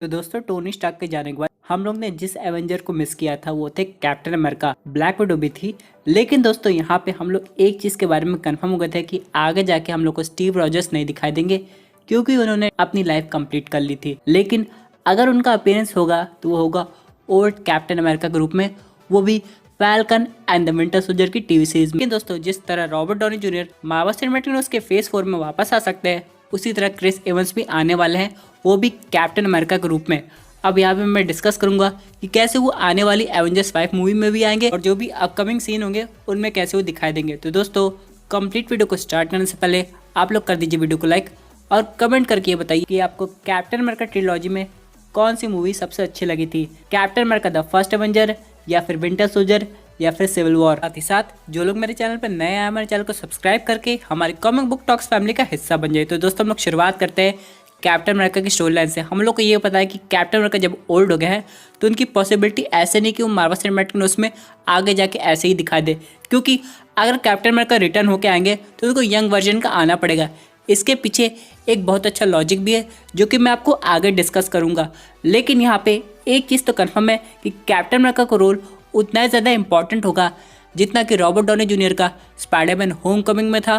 तो दोस्तों Tony Stark के जाने के बाद हम लोग ने जिस एवेंजर को मिस किया था वो थे कैप्टन अमेरिका। ब्लैक विडो भी थी, लेकिन दोस्तों यहाँ पे हम लोग एक चीज के बारे में कंफर्म हो गए थे कि आगे जाके हम लोग को स्टीव रॉजर्स नहीं दिखाई देंगे क्योंकि उन्होंने अपनी लाइफ कंप्लीट कर ली थी। लेकिन अगर उनका अपीयरेंस होगा तो वो होगा ओल्ड कैप्टन अमेरिका के रूप में, वो भी falcon and the winter soldier की टीवी सीरीज में। दोस्तों जिस तरह Robert Downey junior Marvel cinematic universe के फेज 4 में वापस आ सकते हैं, उसी तरह क्रिस एवंस भी आने वाले हैं, वो भी कैप्टन अमेरिका के रूप में। अब यहाँ पे मैं डिस्कस करूंगा कि कैसे वो आने वाली एवेंजर्स 5 मूवी में भी आएंगे और जो भी अपकमिंग सीन होंगे उनमें कैसे वो दिखाई देंगे। तो दोस्तों कंप्लीट वीडियो को स्टार्ट करने से पहले आप लोग कर दीजिए वीडियो को लाइक और कमेंट करके ये बताइए कि आपको कैप्टन अमेरिका ट्रिलॉजी में कौन सी मूवी सबसे अच्छी लगी थी, captain America the first Avenger या फिर विंटर सोल्जर या फिर सिविल वॉर। साथ ही साथ जो लोग मेरे चैनल पर नए आए हमारे चैनल को सब्सक्राइब करके हमारी कॉमिक बुक टॉक्स फैमिली का हिस्सा बन जाए। तो दोस्तों हम लोग शुरुआत करते हैं कैप्टन अमेरिका की स्टोरी लाइन से। हम लोग को ये पता है कि कैप्टन अमेरिका जब ओल्ड हो गए हैं तो उनकी पॉसिबिलिटी ऐसे नहीं कि वो मार्वल सिनेमैटिक यूनिवर्स में आगे जाके ऐसे ही दिखा दे, क्योंकि अगर कैप्टन अमेरिका रिटर्न होके आएंगे तो उनको यंग वर्जन का आना पड़ेगा। इसके पीछे एक बहुत अच्छा लॉजिक भी है जो कि मैं आपको आगे डिस्कस करूंगा। लेकिन यहाँ पे एक चीज़ तो कन्फर्म है कि कैप्टन अमेरिका का रोल उतना ही ज़्यादा इंपॉर्टेंट होगा जितना कि रॉबर्ट डॉनी जूनियर का स्पाइडरमैन होमकमिंग में था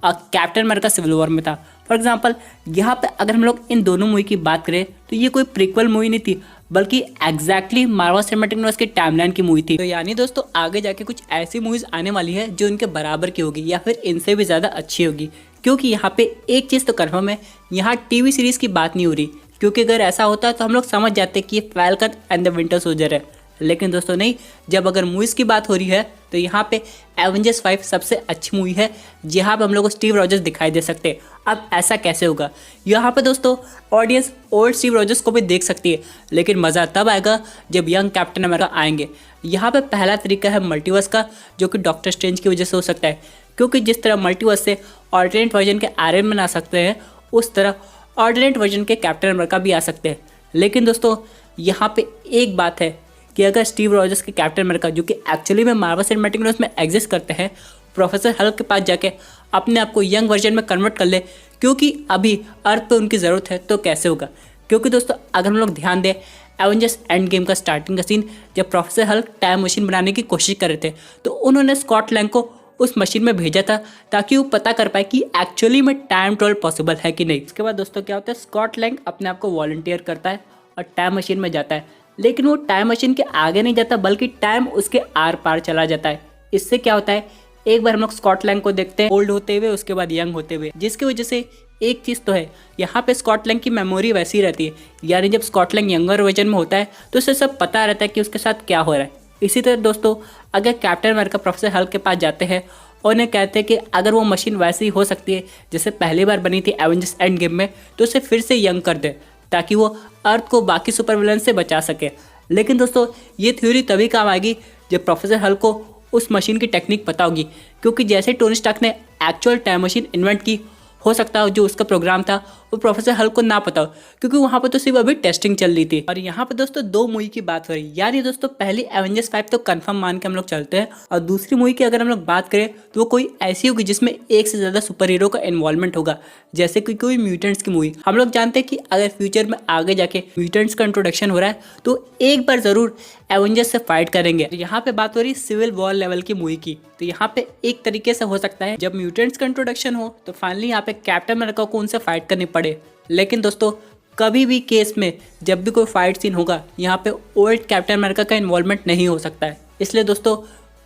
और कैप्टन अमेरिका सिविल वॉर में था। फॉर एग्जांपल यहाँ पे अगर हम लोग इन दोनों मूवी की बात करें तो ये कोई प्रीक्वल मूवी नहीं थी, बल्कि एग्जैक्टली मार्वल सिनेमैटिक यूनिवर्स की टाइमलाइन की मूवी थी। तो यानी दोस्तों आगे जाके कुछ ऐसी मूवीज आने वाली है जो इनके बराबर की होगी या फिर इनसे भी ज़्यादा अच्छी होगी, क्योंकि यहाँ पे एक चीज़ तो कन्फर्म है, यहाँ टीवी सीरीज़ की बात नहीं हो रही, क्योंकि अगर ऐसा होता तो हम लोग समझ जाते कि ये falcon and the winter soldier है। लेकिन दोस्तों नहीं, जब अगर मूवीज़ की बात हो रही है तो यहाँ पे एवेंजर्स 5 सबसे अच्छी मूवी है जहाँ पे हम लोग को स्टीव रॉजर्स दिखाई दे सकते हैं। अब ऐसा कैसे होगा? यहाँ पे दोस्तों ऑडियंस ओल्ड स्टीव रॉजर्स को भी देख सकती है, लेकिन मज़ा तब आएगा जब यंग कैप्टन अमेरिका आएंगे। यहाँ पे पहला तरीका है मल्टीवर्स का, जो कि डॉक्टर स्ट्रेंज की वजह से हो सकता है, क्योंकि जिस तरह मल्टीवर्स से ऑल्टरनेट वर्जन के आयरन मैन आ सकते हैं, उस तरह ऑल्टरनेट वर्जन के कैप्टन अमेरिका भी आ सकते हैं। लेकिन दोस्तों यहाँ पे एक बात है कि अगर स्टीव रॉजर्स के कैप्टन अमेरिका, जो कि एक्चुअली में मार्वल सिनेमैटिक यूनिवर्स में एग्जिस्ट करते हैं, प्रोफेसर हल्क के पास जाके अपने आप को यंग वर्जन में कन्वर्ट कर ले, क्योंकि अभी अर्थ पे उनकी ज़रूरत है, तो कैसे होगा? क्योंकि दोस्तों अगर हम लोग ध्यान दें एवेंजर्स एंड गेम का स्टार्टिंग का सीन, जब प्रोफेसर हल्क टाइम मशीन बनाने की कोशिश कर रहे थे तो उन्होंने स्कॉट लैंग को उस मशीन में भेजा था ताकि वो पता कर पाए कि एक्चुअली में टाइम ट्रैवल पॉसिबल है कि नहीं। इसके बाद दोस्तों क्या होता है, स्कॉट लैंग अपने आप को वॉलंटियर करता है और टाइम मशीन में जाता है, लेकिन वो टाइम मशीन के आगे नहीं जाता बल्कि टाइम उसके आर पार चला जाता है। इससे क्या होता है, एक बार हम लोग स्कॉट लैंग को देखते हैं ओल्ड होते हुए, उसके बाद यंग होते हुए, जिसकी वजह से एक चीज़ तो है, यहाँ पे स्कॉट लैंग की मेमोरी वैसी रहती है, यानी जब स्कॉट लैंग यंगर वर्जन में होता है तो उसे सब पता रहता है कि उसके साथ क्या हो रहा है। इसी तरह दोस्तों अगर कैप्टन अमेरिका प्रोफेसर हल्क के पास जाते हैं और उन्हें कहते हैं कि अगर वो मशीन वैसी हो सकती है जैसे पहली बार बनी थी एवेंजर्स एंड गेम में, तो उसे फिर से यंग कर दे ताकि वो अर्थ को बाकी सुपर विलन से बचा सके। लेकिन दोस्तों ये थ्योरी तभी काम आएगी जब प्रोफेसर हल्क को उस मशीन की टेक्निक पता होगी, क्योंकि जैसे टोनी स्टार्क ने एक्चुअल टाइम मशीन इन्वेंट की, हो सकता है जो उसका प्रोग्राम था वो प्रोफेसर हल्क को ना पता हो, क्योंकि वहाँ पर तो सिर्फ अभी टेस्टिंग चल रही थी। और यहाँ पे दोस्तों दो मूवी की बात हो रही है, यानी दोस्तों पहली एवेंजर्स 5 तो कंफर्म मान के हम लोग चलते हैं, और दूसरी मूवी की अगर हम लोग बात करें तो वो कोई ऐसी होगी जिसमें एक से ज़्यादा सुपर हीरो का इन्वॉल्वमेंट होगा, जैसे कि कोई म्यूटेंट्स की मूवी। हम लोग जानते हैं कि अगर फ्यूचर में आगे जाके म्यूटेंट्स का इंट्रोडक्शन हो रहा है तो एक बार ज़रूर एवेंजर्स से फाइट करेंगे। यहाँ पे बात हो रही सिविल वॉर लेवल की मूवी की, तो यहाँ पे एक तरीके से हो सकता है जब म्यूटेंट्स का इंट्रोडक्शन हो तो फाइनली यहाँ पे कैप्टन अमेरिका को उनसे फाइट करनी पड़े। लेकिन दोस्तों कभी भी केस में जब भी कोई फाइट सीन होगा, यहाँ पे ओल्ड कैप्टन अमेरिका का इन्वॉल्वमेंट नहीं हो सकता है। इसलिए दोस्तों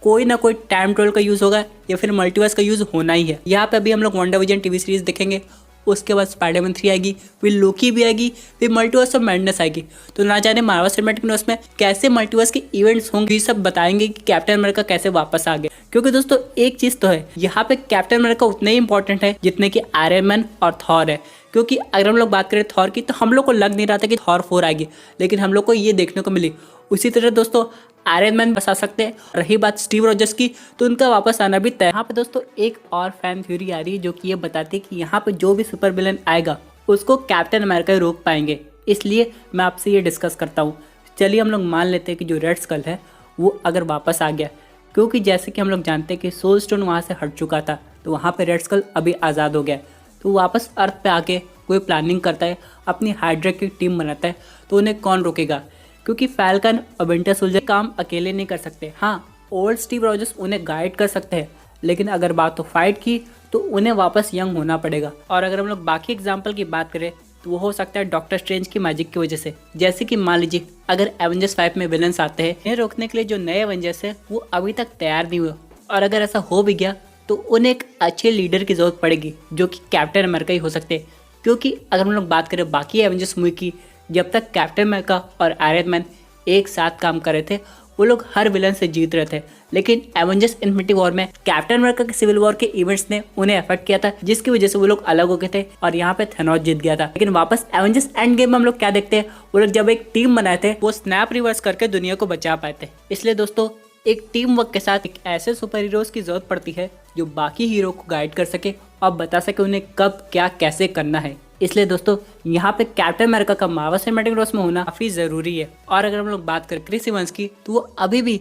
कोई ना कोई टाइम ट्रैवल का यूज़ होगा या फिर मल्टीवर्स का यूज़ होना ही है। यहाँ पे अभी हम लोग WandaVision टीवी सीरीज देखेंगे, उसके बाद स्पाइडरमैन 3 आएगी, फिर लोकी भी आएगी, फिर मल्टीवर्स ऑफ मैडनेस आएगी। तो ना जाने मार्वल सिनेमैटिक यूनिवर्स में कैसे मल्टीवर्स के इवेंट्स होंगे, ये सब बताएंगे कि कैप्टन अमेरिका कैसे वापस आ गए। क्योंकि दोस्तों एक चीज़ तो है, यहाँ पे कैप्टन अमेरिका उतने ही इंपॉर्टेंट है जितने कि आयरन मैन और थॉर है। क्योंकि अगर हम लोग बात करें थॉर की तो हम लोग को लग नहीं रहा था कि थॉर 4 आएगी, लेकिन हम लोग को ये देखने को मिली। उसी तरह दोस्तों आयरन मैन बस आ सकते हैं। रही बात स्टीव रॉजर्स की, तो उनका वापस आना भी तय। यहाँ पे दोस्तों एक और फैन थ्योरी आ रही है जो कि ये बताती है कि यहाँ पे जो भी सुपर विलन आएगा उसको कैप्टन अमेरिका रोक पाएंगे। इसलिए मैं आपसे ये डिस्कस करता हूँ। चलिए हम लोग मान लेते हैं कि जो रेड स्कल है वो अगर वापस आ गया, क्योंकि जैसे कि हम लोग जानते हैं कि सोल स्टोन वहाँ से हट चुका था, तो वहाँ पर रेड स्कल अभी आज़ाद हो गया, तो वापस अर्थ पे आके कोई प्लानिंग करता है, अपनी हाइड्रा की टीम बनाता है, तो उन्हें कौन रोकेगा? क्योंकि फैल्कन और विंटर सोल्जर काम अकेले नहीं कर सकते। हाँ, ओल्ड स्टीव रॉजर्स उन्हें गाइड कर सकते हैं, लेकिन अगर बात तो फाइट की तो उन्हें वापस यंग होना पड़ेगा। और अगर हम लोग बाकी एग्जाम्पल की बात करें तो वो हो सकता है डॉक्टर स्ट्रेंज की मैजिक की वजह से। जैसे कि मान लीजिए अगर एवेंजर्स 5 में विलन्स आते हैं, इन्हें रोकने के लिए जो नए एवेंजर्स है वो अभी तक तैयार नहीं हुए, और अगर ऐसा हो भी गया तो उन्हें एक अच्छे लीडर की जरूरत पड़ेगी जो कि कैप्टन अमेरिका ही हो सकते हैं। क्योंकि अगर हम लोग बात करें बाकी एवेंजर्स मूवी की, जब तक कैप्टन अमेरिका और आयरन मैन एक साथ काम कर रहे थे वो लोग हर विलन से जीत रहे थे, लेकिन एवेंजर्स इन्फिनिटी वॉर में कैप्टन अमेरिका के सिविल वॉर के इवेंट्स ने उन्हें अफेक्ट किया था, जिसकी वजह से वो लोग अलग हो गए थे और यहाँ पे थेनोस जीत गया था। लेकिन वापस एवेंजर्स एंड गेम में हम लोग क्या देखते हैं, वो लोग जब एक टीम बनाए थे वो स्नैप रिवर्स करके दुनिया को बचा पाए थे। इसलिए दोस्तों एक टीम वर्क के साथ एक ऐसे सुपर हीरोज की जरूरत पड़ती है जो बाकी हीरो को गाइड कर सके और बता सके उन्हें कब क्या कैसे करना है। इसलिए दोस्तों यहाँ पे कैप्टन अमेरिका का मार्वल सिनेमैटिक यूनिवर्स में होना काफी जरूरी है। और अगर हम लोग बात करें क्रिस इवंस की, तो वो अभी भी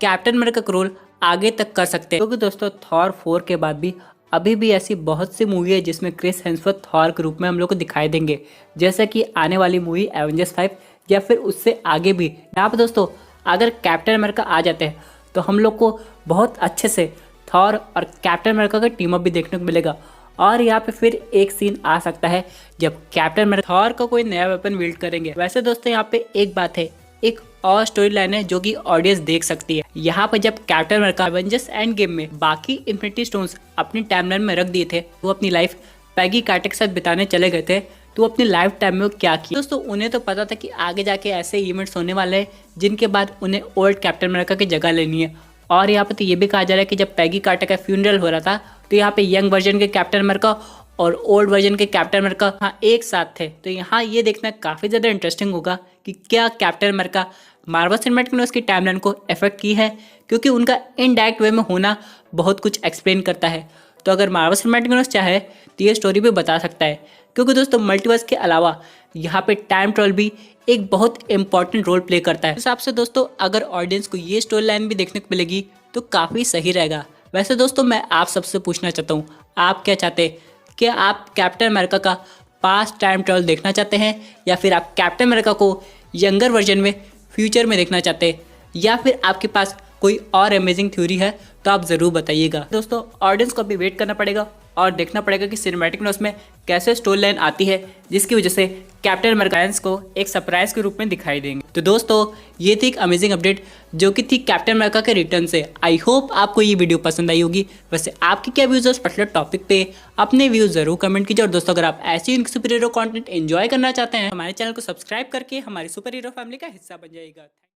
कैप्टन अमेरिका का रोल आगे तक कर सकते हैं, क्योंकि दोस्तों थॉर 4 के बाद भी अभी भी ऐसी बहुत सी मूवी है जिसमें क्रिस हेम्सवर्थ थॉर के रूप में हम लोग को दिखाई देंगे, जैसे कि आने वाली मूवी एवेंजर्स 5 या फिर उससे आगे भी। यहाँ पे दोस्तों अगर कैप्टन अमेरिका आ जाते हैं तो हम लोग को बहुत अच्छे से थॉर और कैप्टन अमेरिका का टीम अप भी देखने को मिलेगा। और यहाँ पे फिर एक सीन आ सकता है जब कैप्टन अमेरिका थॉर का कोई नया वेपन बिल्ड करेंगे। वैसे दोस्तों यहाँ पे एक बात है, एक और स्टोरी लाइन है जो कि ऑडियंस देख सकती है। यहाँ पे जब captain America Avengers end game में बाकी इन्फिनिटी स्टोन्स अपनी टाइमलाइन में रख दिए थे, वो अपनी लाइफ पैगी कार्टर के साथ बिताने चले गए थे, तो अपनी लाइफ टाइम में वो क्या किया दोस्तों, उन्हें तो पता था कि आगे जाके ऐसे इवेंट्स होने वाले हैं जिनके बाद उन्हें ओल्ड कैप्टन अमेरिका की जगह लेनी है। और यहाँ पे तो ये भी कहा जा रहा है कि जब पैगी कार्टर का फ्यूनरल हो रहा था तो यहाँ पे यंग वर्जन के कैप्टन अमेरिका और ओल्ड वर्जन के कैप्टन अमेरिका हाँ एक साथ थे। तो यहाँ ये देखना काफ़ी ज़्यादा इंटरेस्टिंग होगा कि क्या captain America Marvel cinematic universe की टाइमलाइन को इफेक्ट की है, क्योंकि उनका इनडायरेक्ट वे में होना बहुत कुछ एक्सप्लेन करता है। तो अगर मार्वल सिनेमैटिक यूनिवर्स चाहे तो ये स्टोरी भी बता सकता है, क्योंकि दोस्तों मल्टीवर्स के अलावा यहाँ पे टाइम ट्रैवल भी एक बहुत इंपॉर्टेंट रोल प्ले करता है। इस हिसाब से दोस्तों अगर ऑडियंस को ये स्टोरी लाइन भी देखने को मिलेगी तो काफ़ी सही रहेगा। वैसे दोस्तों मैं आप सबसे पूछना चाहता हूँ, आप क्या चाहते हैं? क्या आप कैप्टन अमेरिका का पास्ट टाइम ट्रैवल देखना चाहते हैं, या फिर आप कैप्टन अमेरिका को यंगर वर्जन में फ्यूचर में देखना चाहते हैं, या फिर आपके पास कोई और अमेजिंग थ्योरी है तो आप ज़रूर बताइएगा। दोस्तों ऑडियंस को अभी वेट करना पड़ेगा और देखना पड़ेगा कि सिनेमैटिक यूनिवर्स में कैसे स्टोरी लाइन आती है, जिसकी वजह से कैप्टन अमेरिका को एक सरप्राइज के रूप में दिखाई देंगे। तो दोस्तों ये थी एक अमेजिंग अपडेट जो कि थी कैप्टन अमेरिका के रिटर्न से। आई होप आपको ये वीडियो पसंद आई होगी। वैसे आपकी क्या व्यूज है उस पर्टिकुलर टॉपिक पे, अपने व्यूज जरूर कमेंट कीजिए। और दोस्तों अगर आप ऐसी सुपर हीरो कंटेंट एंजॉय करना चाहते हैं, हमारे चैनल को सब्सक्राइब करके हमारी सुपर हीरो फैमिली का हिस्सा बन जाइएगा।